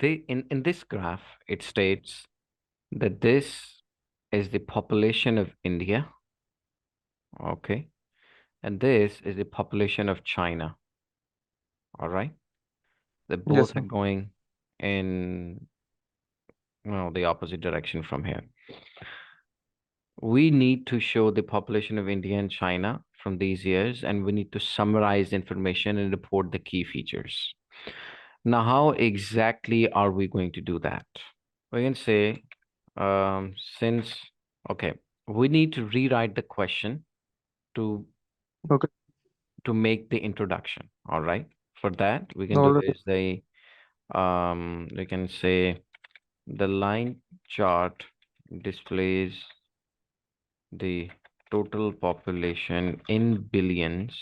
in this graph, it states that this is the population of India, okay, and this is the population of China, all right? They Yes, both are sir. going in, well, the opposite direction from here. We need to show the population of India and China from these years, and we need to summarize information and report the key features. Now, how exactly are we going to do that? We can say, since, okay, we need to rewrite the question to Okay. make the introduction. All right. For that, we can All do right. is we can say the line chart displays the total population in billions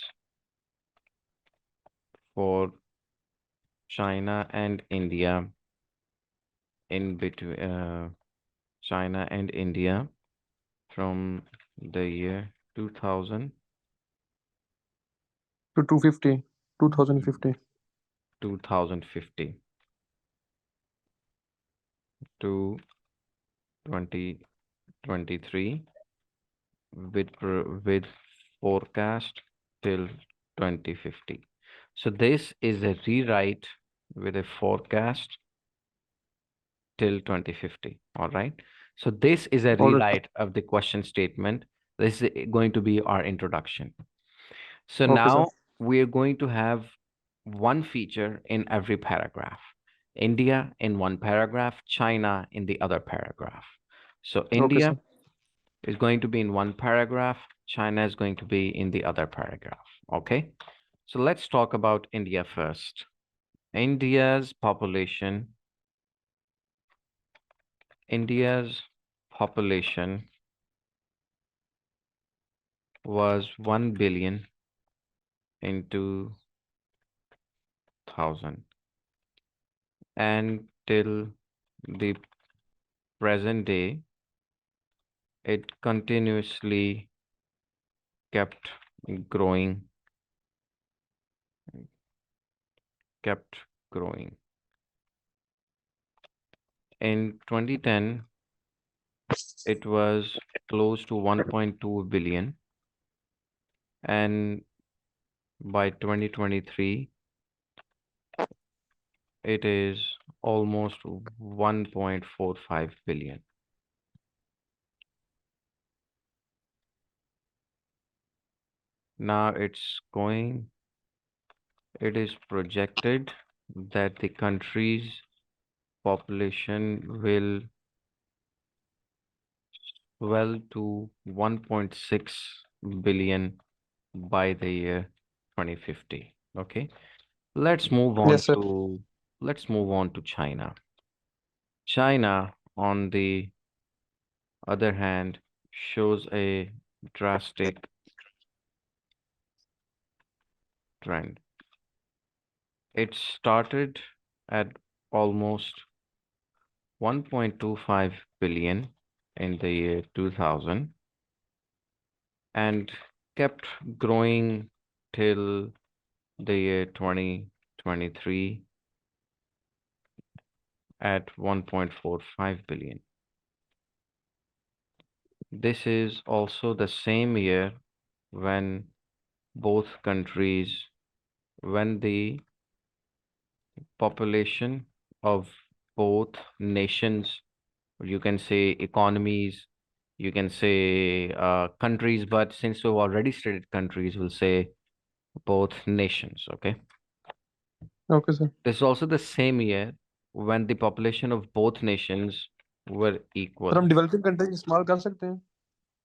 for China and India in between China and India from the year 2000 To 250, 2050. 2050 to 2023 with forecast till 2050. So this is a rewrite with a forecast till 2050. All right. So this is a All right. rewrite of the question statement. This is going to be our introduction. So Okay, sir. now we're going to have one feature in every paragraph. India in one paragraph, China in the other paragraph. So Okay, sir. India is going to be in one paragraph, China is going to be in the other paragraph. Okay. So let's talk about India first. India's India's population was 1 billion in 2000, and till the present day it continuously kept growing, kept growing. In 2010, it was close to 1.2 billion, and by 2023, it is almost 1.45 billion. Now it is projected that the country's population will swell to 1.6 billion by the year 2050. Okay. Let's move on Yes, sir. to let's move on to China. China, on the other hand, shows a drastic trend. It started at almost 1.25 billion in the year 2000 and kept growing till the year 2023 at 1.45 billion. This is also the same year when both countries, when the population of both nations, you can say economies, you can say countries, but since we've already stated countries, we'll say both nations, okay? Okay, sir. This is also the same year when the population of both nations were sir equal. हम developing country इस्तेमाल कर सकते हैं?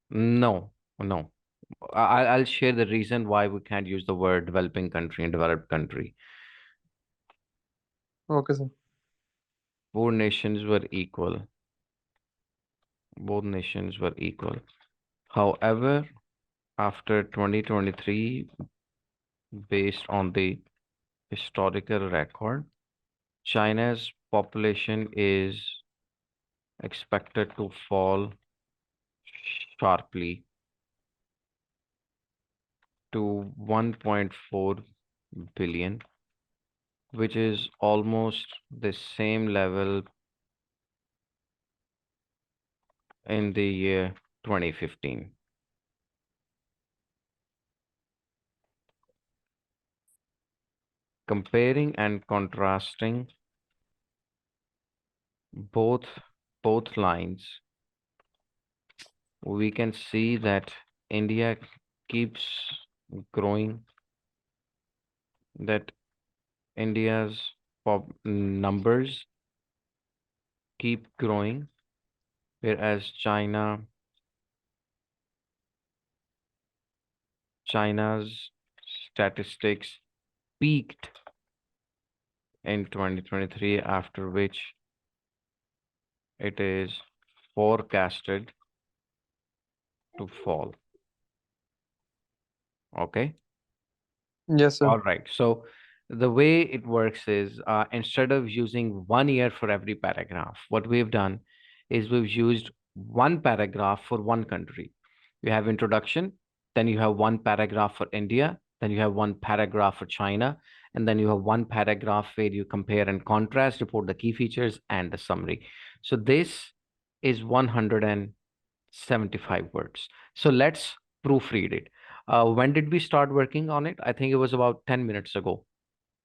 No, no. I'll share the reason why we can't use the word developing country and developed country. Okay sir. Both nations were equal. Both nations were equal. However, after 2023, based on the historical record, China's population is expected to fall sharply to 1.4 billion which is almost the same level in the year 2015. Comparing and contrasting both lines, we can see that India keeps growing, that India's numbers keep growing, whereas China's statistics peaked in 2023, after which it is forecasted to fall. Okay. Yes, sir. All right. So the way it works is, instead of using 1 year for every paragraph, what we've done is we've used one paragraph for one country. You have introduction, then you have one paragraph for India, then you have one paragraph for China, and then you have one paragraph where you compare and contrast, report the key features and the summary. So this is 175 words. So let's proofread it. When did we start working on it? I think it was about 10 minutes ago.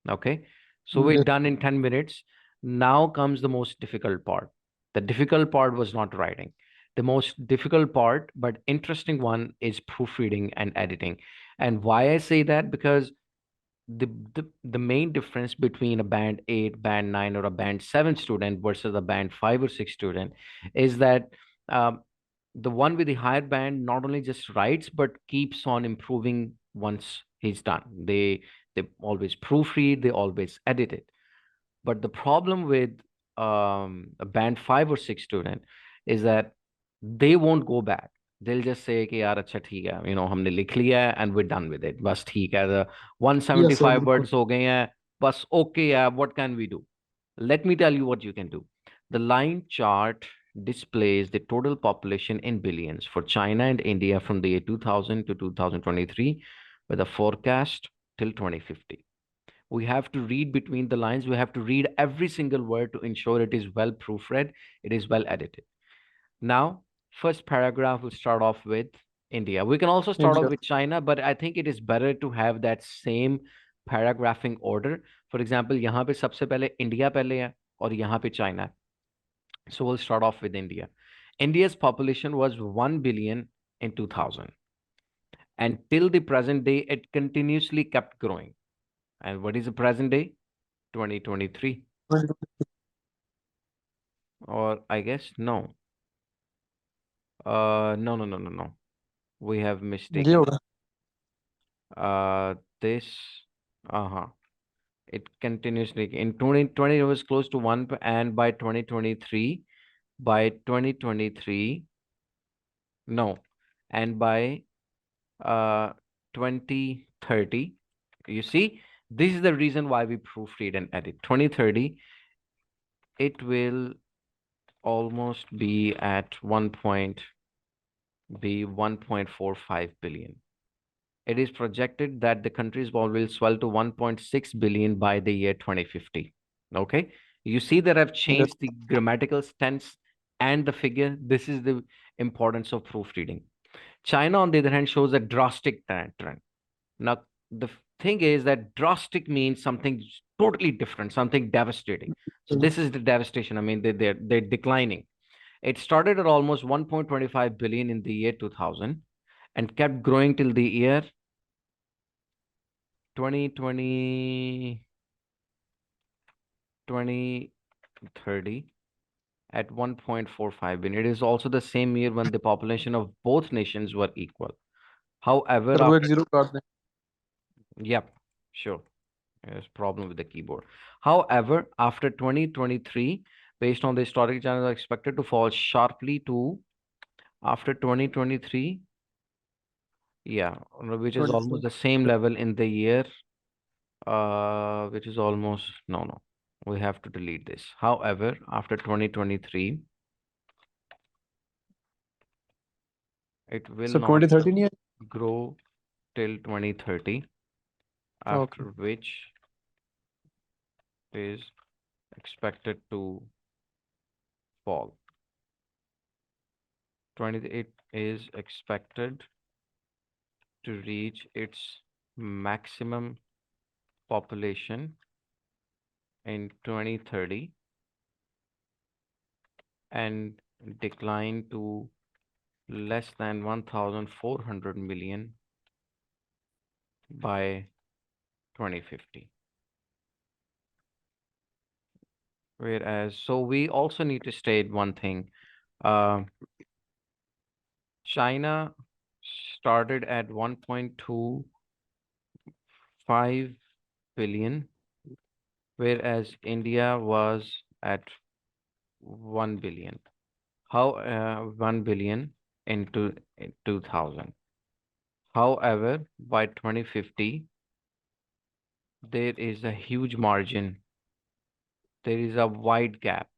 Okay. So we're Yes. done in 10 minutes. Now comes the most difficult part. The difficult part was not writing. The most difficult part, but interesting one, is proofreading and editing. And why I say that, because the main difference between a band 8, band 9, or a band 7 student versus a band 5 or 6 student is that, um, the one with the higher band not only just writes but keeps on improving once he's done. They always proofread, they always edit it. But the problem with a band 5 or 6 student is that they won't go back. They'll just say कि यार अच्छा ठीक है, हमने लिख लिया है and we're done with it, बस ठीक है, the Yes, sir. 175 बिल्कुल. words हो गए हैं, बस okay है, what can we do? Let me tell you what you can do. The line chart displays the total population in billions for China and India from the year 2000 to 2023, with a forecast till 2050. We have to read between the lines. We have to read every single word to ensure it is well proofread, it is well edited. Now, first paragraph will start off with India. We can also start off India. with China, but I think it is better to have that same paragraphing order. For example, यहाँ पे सबसे पहले India पहले है और यहाँ पे China है. So we'll start off with India. India's population was 1 billion in 2000. And till the present day, it continuously kept growing. And what is the present day? 2023. Or I guess no. No, no, no, no, no. We have ये mistaken. होगा. This, uh-huh. It continuously in 2020 it was close to one, and by 2023, no, and by 2030, you see, this is the reason why we proofread and edit. 2030, it will almost be at 1.45 billion. It is projected that the country's ball will swell to 1.6 billion by the year 2050. Okay. You see that I've Yes. changed the grammatical tense and the figure. This is the importance of proofreading. China, on the other hand, shows a drastic trend. Now, the thing is that drastic means something totally different, something devastating. So this is the devastation. I mean, they're declining. It started at almost 1.25 billion in the year 2000 and kept growing till the year 2020, 2030 at 1.45 billion. It is also the same year when the population of both nations were equal. However, sir वो एक after, zero काट दें. yep, sure, there's problem with the keyboard. However, after 2023, based on the historic channels, are expected to fall sharply to, after 2023, yeah, which is 24. almost the same level in the year, which is almost, no, we have to delete this. However, after 2023, it will sir not 2030 नहीं है. grow till 2030, Okay. after which is expected to fall. 28 is expected to reach its maximum population in 2030 and decline to less than 1,400 million by 2050. Whereas, so we also need to state one thing. Uh, China started at 1.25 billion, whereas India was at 1 billion. How 1 billion into 2000. However, by 2050, there is a huge margin. There is a wide gap,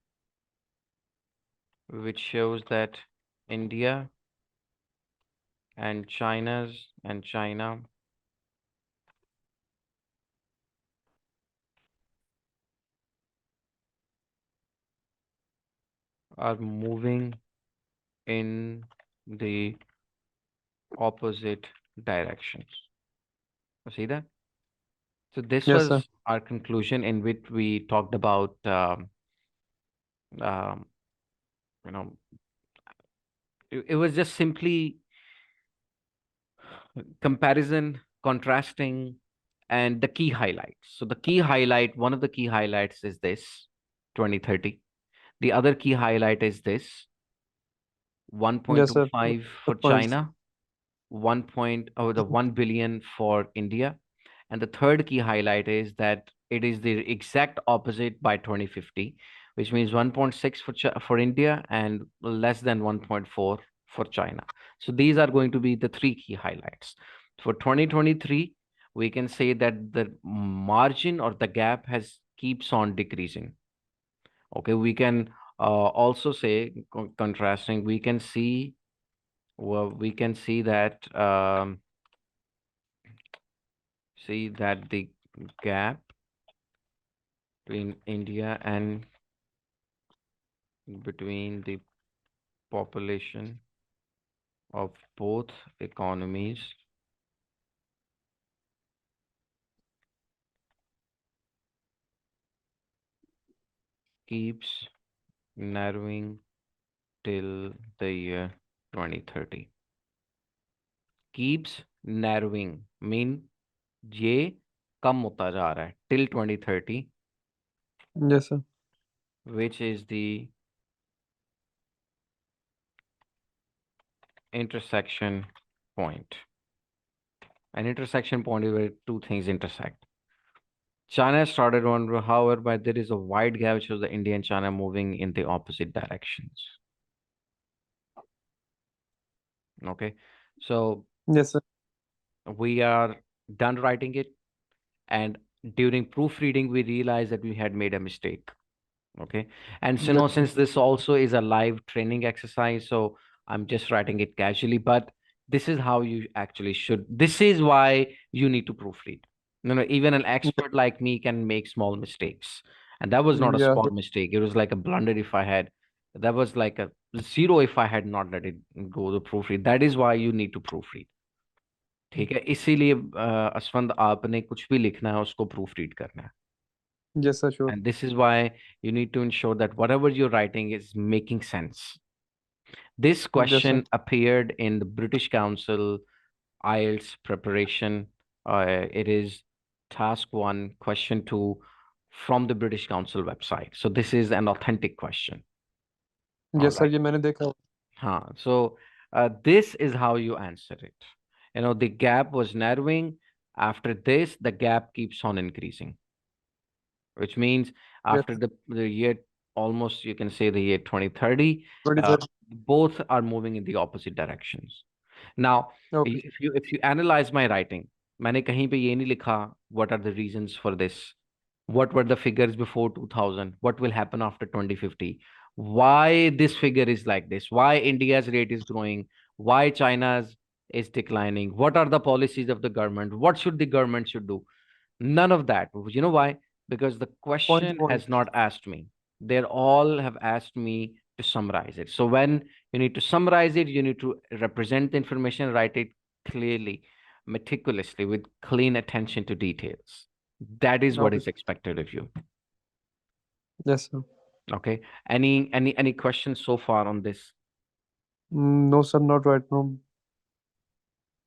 which shows that India and China are moving in the opposite directions. You see that? So this Yes, sir. was our conclusion in which we talked about, um, you know, it was just simply comparison, contrasting, and the key highlights. So the key highlight, one of the key highlights is this 2030. The other key highlight is this Yes, sir. 1.25 for Good points. China, the 1 billion for India. And the third key highlight is that it is the exact opposite by 2050, which means 1.6 for India and less than 1.4 for China. So these are going to be the three key highlights. For 2023, we can say that the margin or the gap has keeps on decreasing. Okay, we can also say contrasting, we can see, well, we can see that the gap between India and between the population of both economies keeps narrowing till the year 2030. Keeps narrowing mean ये कम होता जा रहा है till 2030, Yes, sir. which is the intersection point. An intersection point is where two things intersect. China started on, however, but there is a wide gap which shows the India and China moving in the opposite directions. Okay, so Yes, sir. we are done writing it, and during proofreading, we realized that we had made a mistake. Okay, and so Yes, now since this also is a live training exercise, so I'm just writing it casually, but this is how you actually should. This is why you need to proofread. Even an expert like me can make small mistakes, and that was not a yeah, small mistake. It was like a blunder if I had. That was like a zero if I had not let it go to proofread. That is why you need to proofread. ठीक है, इसीलिए असफंद आपने कुछ भी लिखना है उसको proof read करना है. yes, sir, sure. And this is why you need to ensure that whatever you're writing is making sense. This Yes, sir. question appeared in the British Council IELTS preparation. It is task 1, question 2 from the British Council website. So this is an authentic question. All Yes, sir, right. ये मैंने देखा. So this is how you answer it. The gap was narrowing. After this, the gap keeps on increasing, which means Yes, after the year, almost you can say the year 2030, 2030. both are moving in the opposite directions. Now, Okay. if you analyze my writing, मैंने कहीं पे ये नहीं लिखा what are the reasons for this, what were the figures before 2000, what will happen after 2050, why this figure is like this, why India's rate is growing, why China's is declining, what are the policies of the government, what should the government should do. None of that. You know why? because the Point to question point. has not asked me. They all have asked me to summarize it. So when you need to summarize it, you need to represent the information, write it clearly, meticulously, with clean attention to details. That is what Okay, is sir. expected of you. Yes, sir. Okay. Any questions so far on this? No, sir, not right now.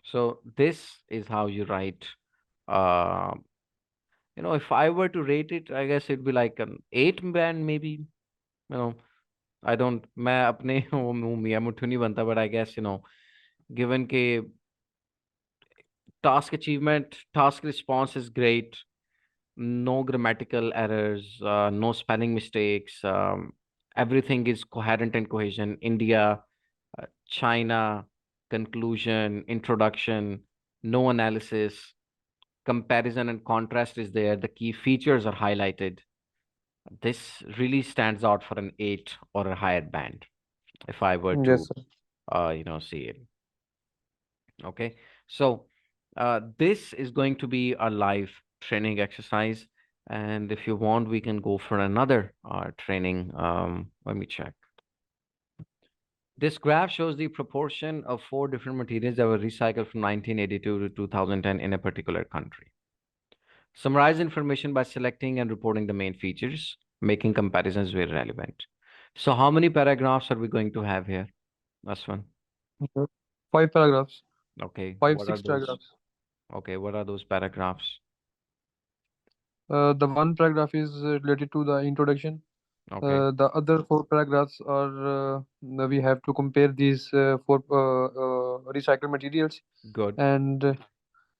So this is how you write. Uh, if I were to rate it, I guess it'd be like an 8 band, maybe. You know, I don't, मैं अपने वो मियाँ मुट्ठू नहीं बनता, but I guess, given के task achievement, task response is great, no grammatical errors, no spelling mistakes, everything is coherent and cohesion. India, China, conclusion, introduction, no analysis, comparison and contrast is there. The key features are highlighted. This really stands out for an 8 or a higher band, if I were Yes, to, sir. see it. Okay. So, this is going to be a live training exercise. And if you want, we can go for another training. Let me check. This graph shows the proportion of 4 different materials that were recycled from 1982 to 2010 in a particular country. Summarize information by selecting and reporting the main features, making comparisons where relevant. So how many paragraphs are we going to have here? Last one. Okay. 5 paragraphs. Okay. Five, What are six those? paragraphs. Okay. What are those paragraphs? The one paragraph is related to the introduction. Okay. The other 4 paragraphs are we have to compare these four recycled materials, Good. and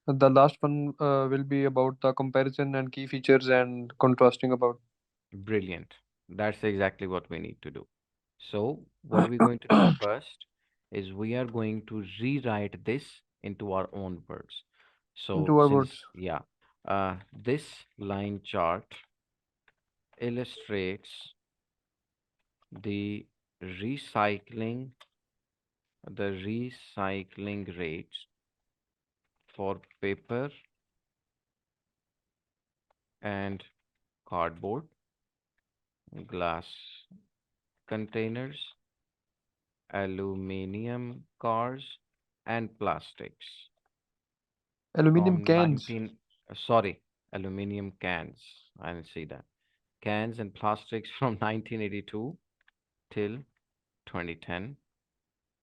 the last one will be about the comparison and key features and contrasting about. Brilliant. That's exactly what we need to do. So what we're going to do first is we are going to rewrite this into our own words. So Into our since, words. yeah, this line chart illustrates the recycling, the recycling rates for paper and cardboard, glass containers, aluminium cars, and plastics Aluminium from cans. aluminium cans. I didn't see that. Cans and plastics from 1982 till 2010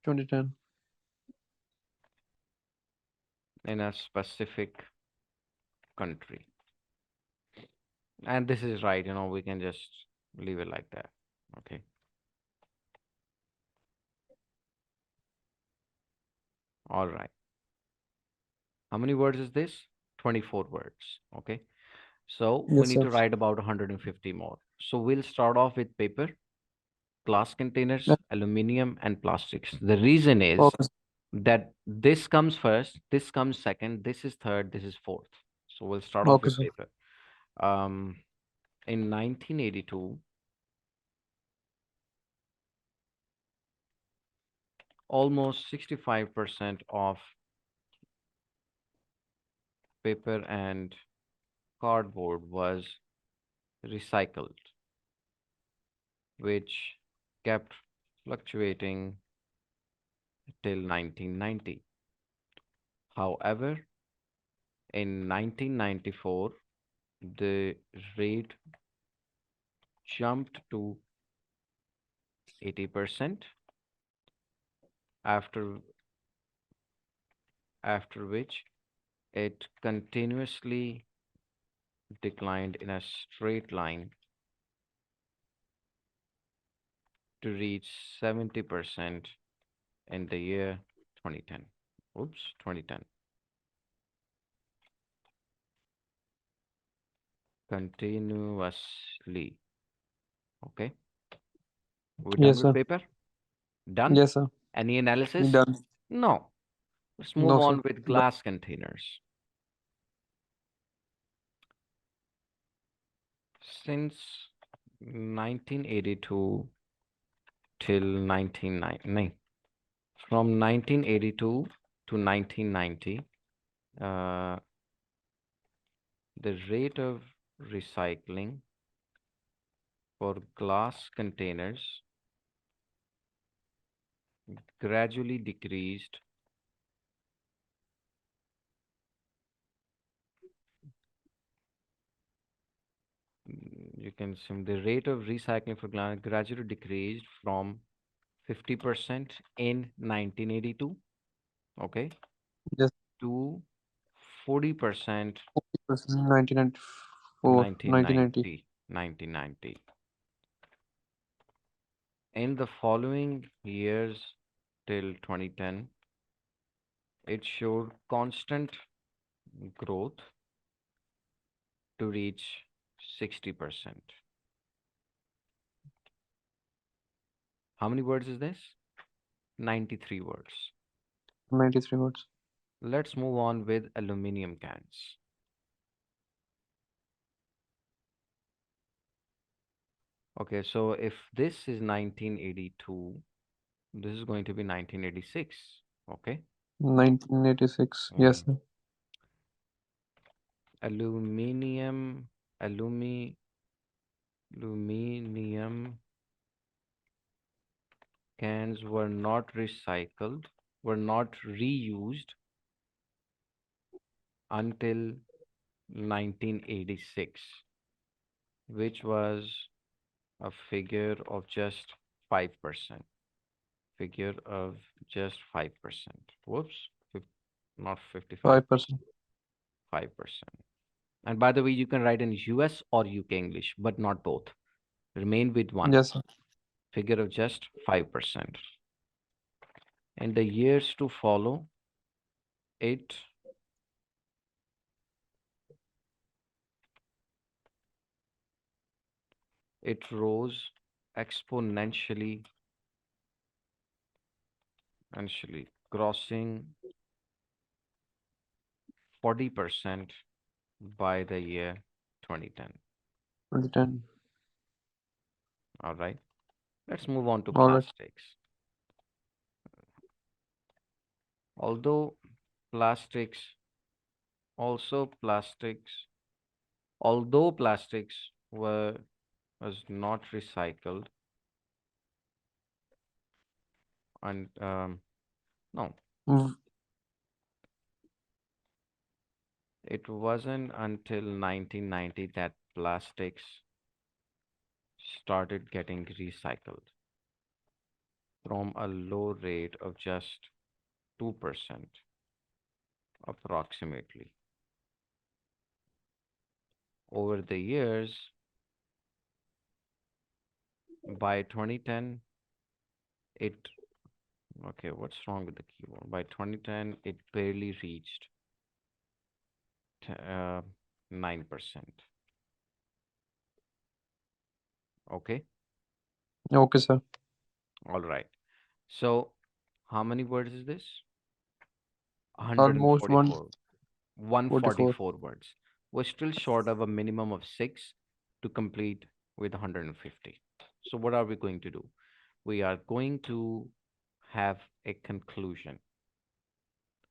2010. in a specific country. And this is right, we can just leave it like that. Okay. All right. How many words is this? 24 words. Okay. So we Yes, need sir. to write about 150 more. So we'll start off with paper, glass Yeah. containers, aluminum, and plastics. The reason is Okay. that this comes first, this comes second, this is third, this is fourth. So we'll start off Okay, with sir. paper. Um, in 1982, almost 65% of paper and cardboard was recycled, which kept fluctuating till 1990. However, in 1994, the rate jumped to 80%, after which it continuously declined in a straight line to reach 70% in the year 2010. Oops, 2010. Continuously. Okay. We're done Yes, with sir. paper? Done? Yes, sir. Any analysis? Done. No. Let's move No, sir. on with Done. glass containers. Since 1982 till 1990, from 1982 to 1990, uh, the rate of recycling for glass containers gradually decreased. You can assume the rate of recycling for glass gradually decreased from 50% in 1982, okay, Yes. to 40% 1994, 1990. 1990. In the following years till 2010, it showed constant growth to reach 60%. How many words is this? 93 words. 93 words. Let's move on with aluminum cans. Okay, so if this is 1982, this is going to be 1986. Okay. 1986. Yes, Mm. sir. Aluminium, alumi, aluminium cans were not recycled, were not reused until 1986, which was a figure of just 5%. Figure of just 5%. Whoops, not 55, 5%. 5%. And by the way, you can write in US or UK English, but not both. Remain with one. Yes, sir. Figure of just 5%. In the years to follow, it it rose exponentially, exponentially, crossing 40% by the year 2010. 2010. All right. Let's move on to All right. plastics. Although plastics, also plastics, although plastics was not recycled and no, V- it wasn't until 1990 that plastics started getting recycled from a low rate of just 2% approximately. Over the years, by 2010, it, okay, what's wrong with the keyboard? By 2010, it barely reached 9%. Okay, Okay, sir. all right. So, how many words is this? Almost 144. 144. 144 words. We're still short of a minimum of six to complete with 150. So, what are we going to do? We are going to have a conclusion,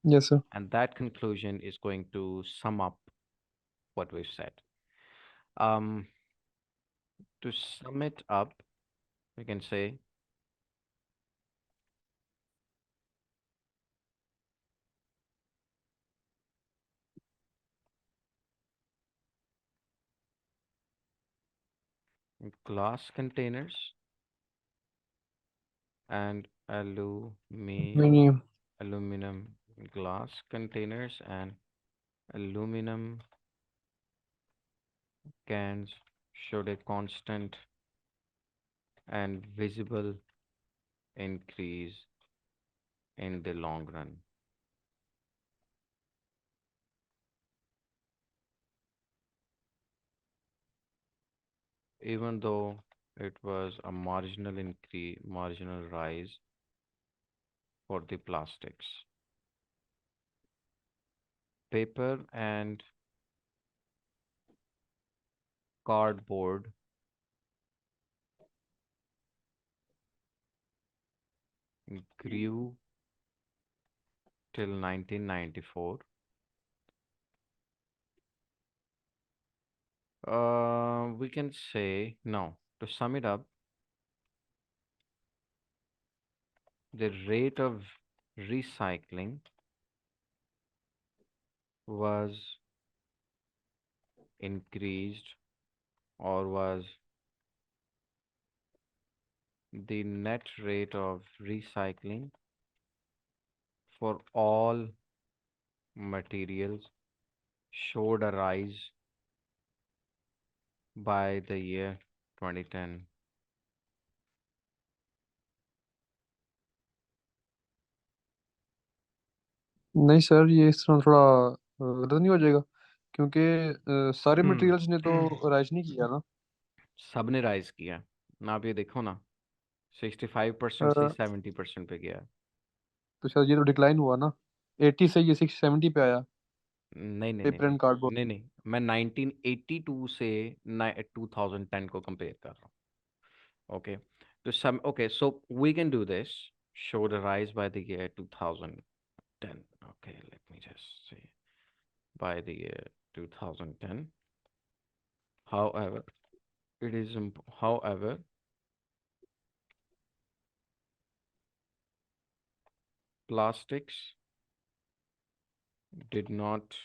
Yes, sir. and that conclusion is going to sum up what we've said. Um, to sum it up, we can say glass containers and Many. aluminum glass containers and aluminum cans showed a constant and visible increase in the long run. Even though it was a marginal increase, marginal rise for the plastics. Paper and cardboard grew till 1994, We can say no. To sum it up, the rate of recycling was increased, or was the net rate of recycling for all materials showed a rise by the year 2010. नहीं sir, ये इस तरह थोड़ा गलत नहीं हो जाएगा? क्योंकि सारे हम्म। मटेरियल्स ने तो राइज नहीं किया ना। सबने राइज किया ना, आप ये देखो ना, 65% से अ, 70% पे गया। तो सर ये तो डिक्लाइन हुआ ना, 80 से ये 670 पे आया, नहीं नहीं नहीं पेपर नहीं एंड कार्डबोर्ड। नहीं नहीं, मैं 1982 से 2010 को कंपेयर कर रहा हूँ। ओके, तो some okay, so we can do this, show the rise by the year 2010. Okay, let me just see. By the year 2010, however, however, plastics did not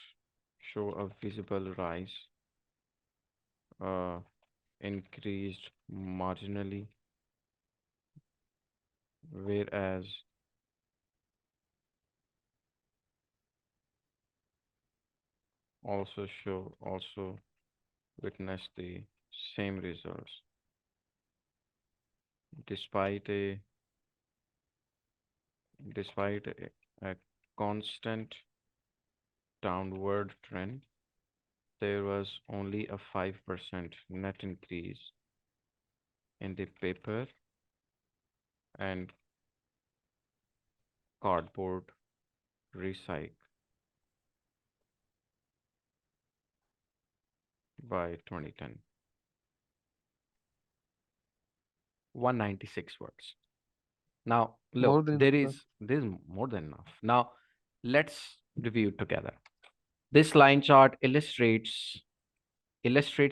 show a visible rise, uh, increased marginally, whereas also witnessed the same results despite a despite a constant downward trend. There was only a 5% net increase in the paper and cardboard recycle by 2010. 196 words. Now, look, more than there is more than enough. Now, let's review it together. This line chart illustrates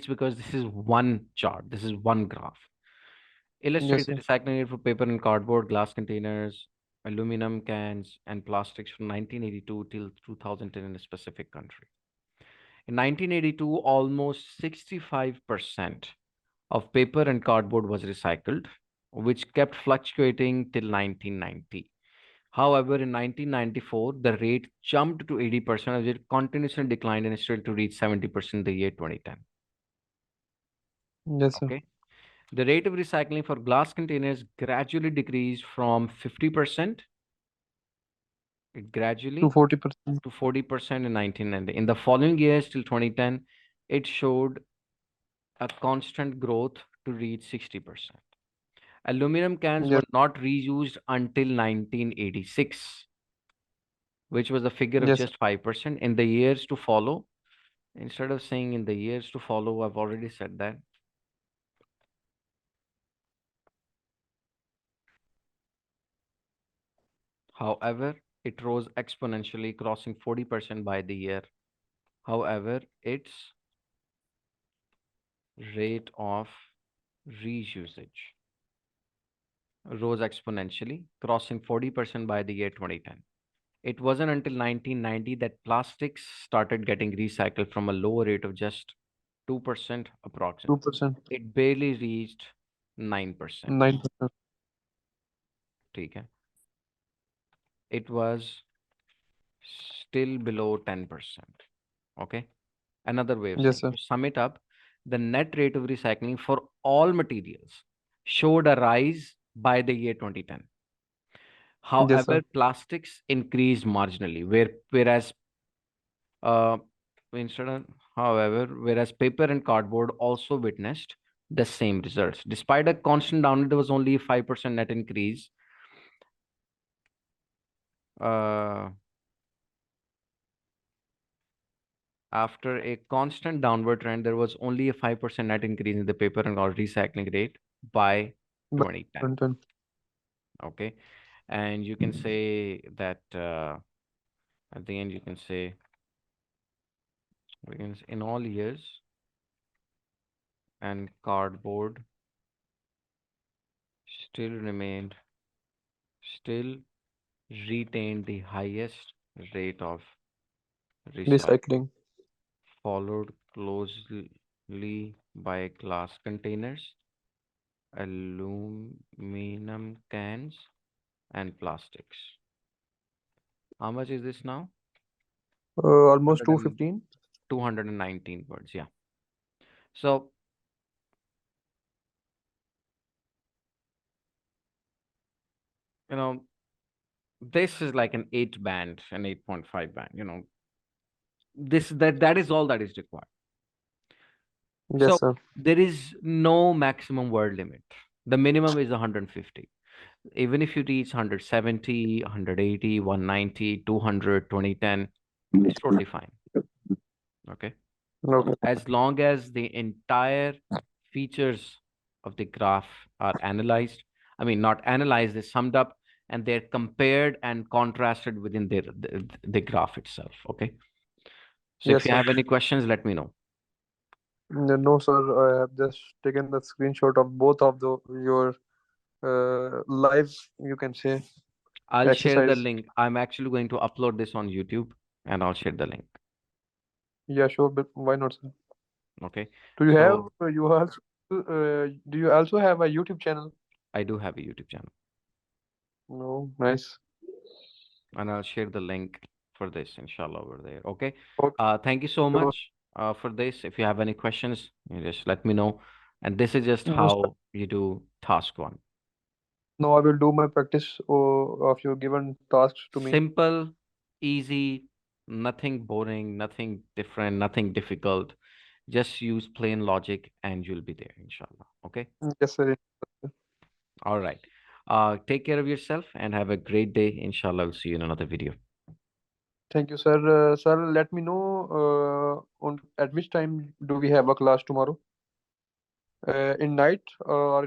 because this is one chart, this is one graph. Yes Illustrates the sir. recycling rate for paper and cardboard, glass containers, aluminum cans, and plastics from 1982 till 2010 in a specific country. In 1982, almost 65% of paper and cardboard was recycled, which kept fluctuating till 1990. However, in 1994, the rate jumped to 80% as it continuously declined and still to reach 70% in the year 2010. Yes sir. Okay. The rate of recycling for glass containers gradually decreased from 50%, it to gradually 40%। to 40% in 1990. In the following years till 2010, it showed a constant growth to reach 60%. Aluminum cans were yes. not reused until 1986, which was a figure of yes. just 5%. In the years to follow, instead of saying in the years to follow, I've already said that. However, it rose exponentially, crossing 40% by the year. However, its rate of reusage rose exponentially, crossing 40% by the year 2010. It wasn't until 1990 that plastics started getting recycled from a low rate of just 2% approximately. 2%। It barely reached 9%. 9%। ठीक है? It was still below 10%. Okay? Another way of yes saying, sir. to sum it up, the net rate of recycling for all materials showed a rise by the year 2010. Yes However, sir. plastics increased marginally, whereas uh, instead of, however, whereas paper and cardboard also witnessed the same results. Despite a constant downward, there was only a 5% net increase. Uh, After a constant downward trend, there was only a 5% net increase in the paper and cardboard recycling rate by 2010. 2010। Okay. And you can say that at the end, you can say, in all years, and cardboard still remained, still retained the highest rate of recycling, Recycling. followed closely by glass containers, aluminum cans, and plastics. How much is this now? Almost 100 and 215. 219 words, yeah. So, you know, this is like an 8 band, an 8.5 band, that is all that is required. Yes, So sir. there is no maximum word limit. The minimum is 150. Even if you reach 170, 180, 190, 200, 2010, it's totally fine. Okay. Okay. As long as the entire features of the graph are analyzed, I mean, not analyzed, they're summed up and they're compared and contrasted within the graph itself. Okay. So if Yes, you sir. have any questions, let me know. No, sir. I have just taken the screenshot of both of the your live, you can say, I'll share the exercise. link. I'm actually going to upload this on YouTube and I'll share the link. Yeah, sure. But why not, sir? Okay. Do you have So do you also have a YouTube channel? I do have a YouTube channel No, nice. and I'll share the link for this, inshallah, over there. Okay. Okay. Thank you so Sure. much for this. If you have any questions, you just let me know. And this is just No, sir. how you do task one. No, I will do my practice of your given tasks to me. Simple, easy, nothing boring, nothing different, nothing difficult. Just use plain logic and you'll be there, inshallah. Okay. Yes, sir. All right. Take care of yourself and have a great day. Inshallah, I'll see you in another video. Thank you, sir. Sir, let me know on at which time do we have a class tomorrow? In night or